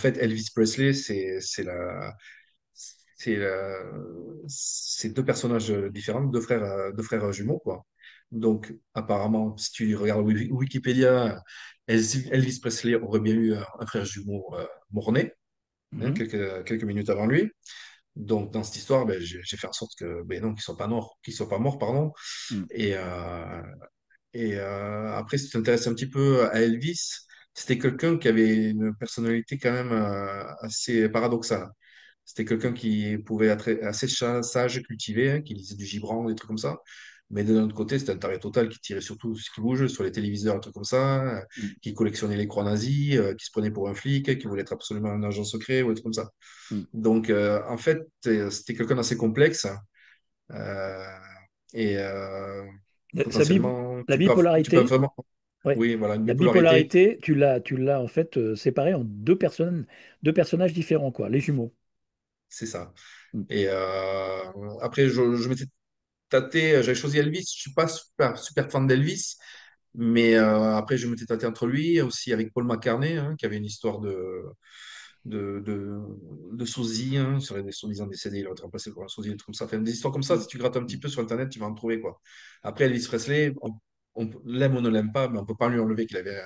fait, Elvis Presley, c'est c'est deux personnages différents, deux frères jumeaux, quoi. Donc, apparemment, si tu regardes Wikipédia, Elvis Presley aurait bien eu un frère jumeau mort-né, hein, Mhm. quelques minutes avant lui. Donc, dans cette histoire, ben, j'ai fait en sorte que, ben non, qu'ils soient pas morts, pardon. Mhm. Et, après, si tu t'intéresses un petit peu à Elvis, c'était quelqu'un qui avait une personnalité quand même assez paradoxale. C'était quelqu'un qui pouvait être assez sage et cultivé, hein, qui lisait du Gibran, des trucs comme ça. Mais de l'autre côté, c'était un taré total qui tirait sur tout ce qui bouge, sur les téléviseurs, des trucs comme ça, Mhm. qui collectionnait les croix nazies, qui se prenait pour un flic, qui voulait être absolument un agent secret ou des trucs comme ça. Mhm. Donc, en fait, c'était quelqu'un d'assez complexe. euh, et potentiellement, La tu peux bipolarité, vraiment. ouais. Oui, voilà, une La bipolarité, bipolarité, tu l'as en fait séparé en deux personnages différents, quoi, les jumeaux. c'est ça. Mhm. Et après, je m'étais tâté, j'avais choisi Elvis. Je suis pas super fan d'Elvis, mais après, je m'étais tâté entre lui et aussi avec Paul McCartney, hein, qui avait une histoire de, de, de sosie, hein, sur des soi-disant décédés, il a été remplacé par un sosie, des trucs comme ça. Enfin, des histoires comme ça, si tu grattes un petit Mhm. peu sur Internet, tu vas en trouver, quoi. Après, Elvis Presley, on l'aime ou ne l'aime pas, mais on peut pas lui enlever qu'il avait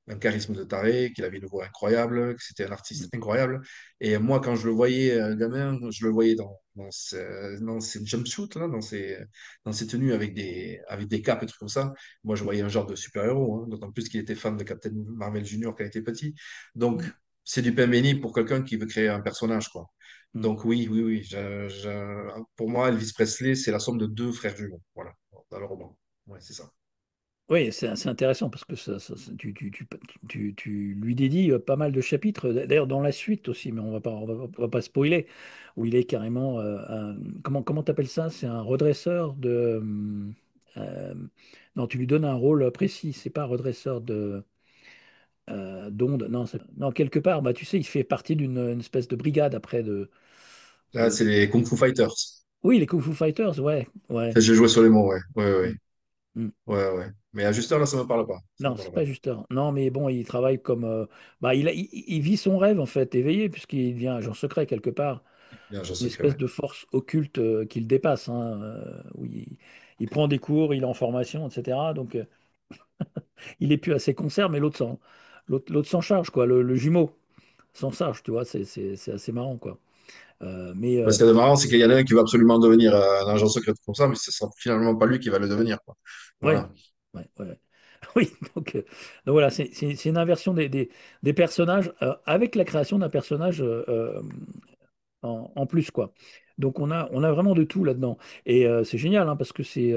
un charisme de taré, qu'il avait une voix incroyable, que c'était un artiste Mhm. incroyable. Et moi, quand je le voyais gamin, je le voyais dans ses jumpsuits, là, dans ses tenues avec des capes et trucs comme ça. Moi, je voyais un genre de super-héros, hein, d'autant plus qu'il était fan de Captain Marvel Junior quand il était petit. Donc, Mhm. c'est du pain béni pour quelqu'un qui veut créer un personnage, quoi. Mhm. Donc, oui, oui, oui. Pour moi, Elvis Presley, c'est la somme de deux frères jumeaux, voilà, dans le roman. Ouais, c'est ça. Oui, c'est intéressant parce que tu lui dédies pas mal de chapitres, d'ailleurs dans la suite aussi, mais on va pas spoiler, où il est carrément comment t'appelles ça? C'est un redresseur de euh, non, tu lui donnes un rôle précis, c'est pas redresseur de d'ondes, non, non, quelque part, bah tu sais, il fait partie d'une une espèce de brigade après Là, de- c'est les Kung Fu Fighters. Oui, les Kung Fu Fighters, ouais, ouais. Ça, j'ai joué sur les mots, ouais. Ouais, ouais, Mm, mm. ouais, ouais. Mais ajusteur, là, ça me parle pas. Ça me Non, parle c'est pas. pas juste un. Non, mais bon, il travaille comme. Bah, il vit son rêve, en fait, éveillé, puisqu'il devient agent secret quelque part. Bien, j'en Une secret, espèce ouais. de force occulte qui le dépasse, hein, où il prend des cours, il est en formation, etc. Donc, il est plus à ses concerts, mais l'autre s'en charge, quoi. Le jumeau s'en charge, tu vois. C'est assez marrant, quoi. Mais Parce que de marrant, c'est qu'il y en a un qui veut absolument devenir un agent secret comme ça, mais ce sera finalement pas lui qui va le devenir, quoi. ouais, Voilà. ouais, ouais. Oui, donc voilà, c'est une inversion des personnages avec la création d'un personnage en plus, quoi. Donc on a vraiment de tout là-dedans. Et c'est génial, hein, parce que c'est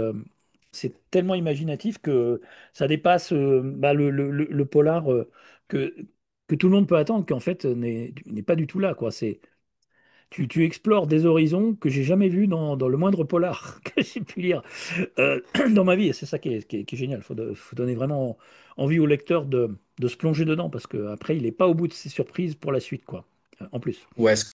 tellement imaginatif que ça dépasse bah, le polar que, que tout le monde peut attendre, qu'en fait n'est pas du tout là, quoi. Tu explores des horizons que j'ai jamais vus dans le moindre polar que j'ai pu lire euh, dans ma vie. Et c'est ça qui est génial. Faut donner vraiment envie au lecteur de se plonger dedans, parce qu'après, il n'est pas au bout de ses surprises pour la suite, quoi. En plus. Ouais,